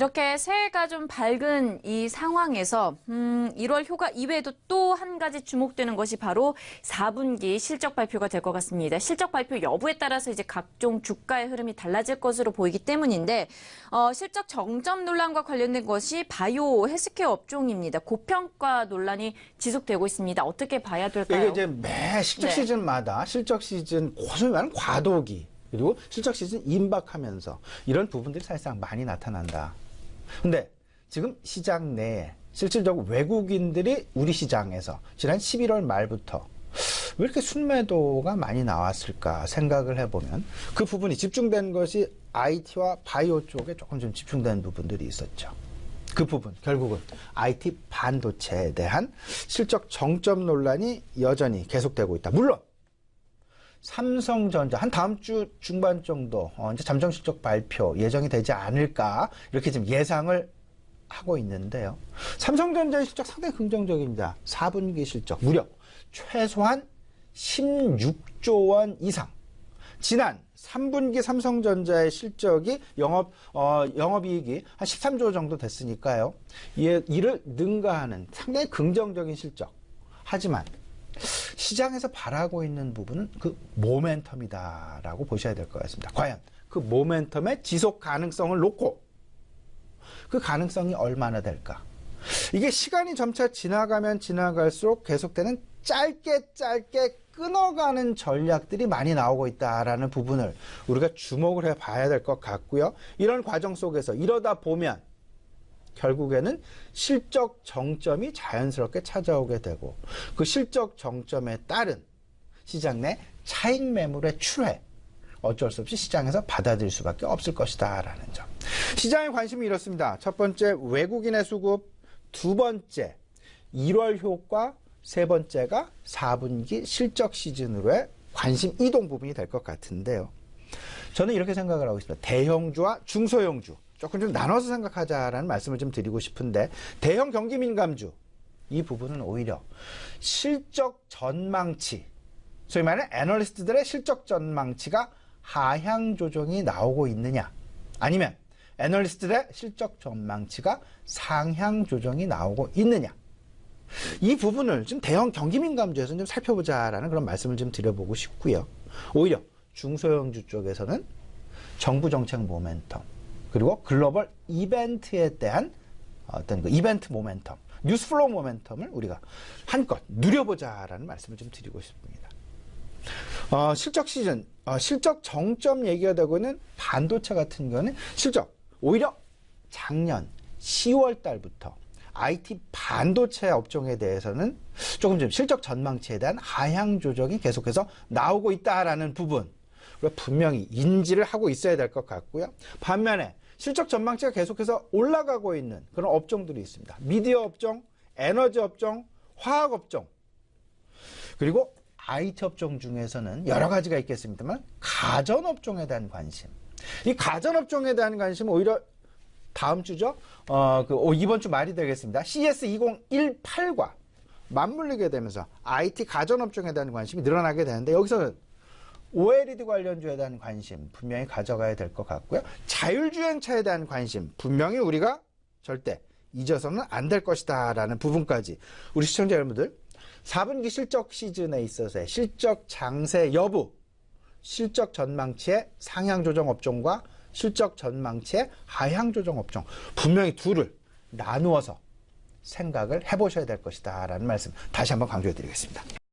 이렇게 새해가 좀 밝은 이 상황에서 1월 효과 이외에도 또 한 가지 주목되는 것이 바로 4분기 실적 발표가 될 것 같습니다. 실적 발표 여부에 따라서 이제 각종 주가의 흐름이 달라질 것으로 보이기 때문인데 실적 정점 논란과 관련된 것이 바이오 헬스케어 업종입니다. 고평가 논란이 지속되고 있습니다. 어떻게 봐야 될까요? 이게 이제 매 실적 시즌마다 실적 시즌 소위 말하는 과도기 그리고 실적 시즌 임박하면서 이런 부분들이 사실상 많이 나타난다. 근데 지금 시장 내에 실질적으로 외국인들이 우리 시장에서 지난 11월 말부터 왜 이렇게 순매도가 많이 나왔을까 생각을 해보면 그 부분이 집중된 것이 IT와 바이오 쪽에 조금 좀 집중된 부분들이 있었죠. 그 부분 결국은 IT 반도체에 대한 실적 정점 논란이 여전히 계속되고 있다. 물론 삼성전자 한 다음 주 중반 정도 이제 잠정 실적 발표 예정이 되지 않을까 이렇게 지금 예상을 하고 있는데요. 삼성전자의 실적 상당히 긍정적입니다. 4분기 실적 무려 최소한 16조 원 이상. 지난 3분기 삼성전자의 실적이 영업이익이 한 13조 정도 됐으니까요. 이를 능가하는 상당히 긍정적인 실적. 하지만 시장에서 바라고 있는 부분은 그 모멘텀이다라고 보셔야 될 것 같습니다. 과연 그 모멘텀의 지속 가능성을 놓고 그 가능성이 얼마나 될까? 이게 시간이 점차 지나가면 지나갈수록 계속되는 짧게 끊어가는 전략들이 많이 나오고 있다라는 부분을 우리가 주목을 해봐야 될 것 같고요. 이런 과정 속에서 이러다 보면 결국에는 실적 정점이 자연스럽게 찾아오게 되고 그 실적 정점에 따른 시장 내 차익 매물의 출회 어쩔 수 없이 시장에서 받아들일 수밖에 없을 것이다 라는 점. 시장의 관심이 이렇습니다. 첫 번째 외국인의 수급, 두 번째 1월 효과, 세 번째가 4분기 실적 시즌으로의 관심 이동 부분이 될 것 같은데요. 저는 이렇게 생각을 하고 있습니다. 대형주와 중소형주 조금 좀 나눠서 생각하자라는 말씀을 좀 드리고 싶은데 대형 경기 민감주 이 부분은 오히려 실적 전망치 소위 말하는 애널리스트들의 실적 전망치가 하향 조정이 나오고 있느냐 아니면 애널리스트들의 실적 전망치가 상향 조정이 나오고 있느냐 이 부분을 좀 대형 경기 민감주에서 좀 살펴보자라는 그런 말씀을 좀 드려보고 싶고요. 오히려 중소형주 쪽에서는 정부 정책 모멘텀 그리고 글로벌 이벤트에 대한 어떤 그 이벤트 모멘텀, 뉴스플로우 모멘텀을 우리가 한껏 누려보자라는 말씀을 좀 드리고 싶습니다. 실적 시즌, 실적 정점 얘기가 되고 있는 반도체 같은 경우는 실적 오히려 작년 10월 달부터 IT 반도체 업종에 대해서는 조금 좀 실적 전망치에 대한 하향 조정이 계속해서 나오고 있다라는 부분 분명히 인지를 하고 있어야 될 것 같고요. 반면에 실적 전망치가 계속해서 올라가고 있는 그런 업종들이 있습니다. 미디어 업종, 에너지 업종, 화학 업종 그리고 IT 업종 중에서는 여러 가지가 있겠습니다만 가전 업종에 대한 관심 이 가전 업종에 대한 관심은 오히려 다음 주죠. 이번 주 말이 되겠습니다. CS 2018과 맞물리게 되면서 IT 가전 업종에 대한 관심이 늘어나게 되는데 여기서는 OLED 관련주에 대한 관심 분명히 가져가야 될 것 같고요. 자율주행차에 대한 관심 분명히 우리가 절대 잊어서는 안 될 것이다 라는 부분까지 우리 시청자 여러분들 4분기 실적 시즌에 있어서의 실적 장세 여부 실적 전망치의 상향 조정 업종과 실적 전망치의 하향 조정 업종 분명히 둘을 나누어서 생각을 해보셔야 될 것이다 라는 말씀 다시 한번 강조해 드리겠습니다.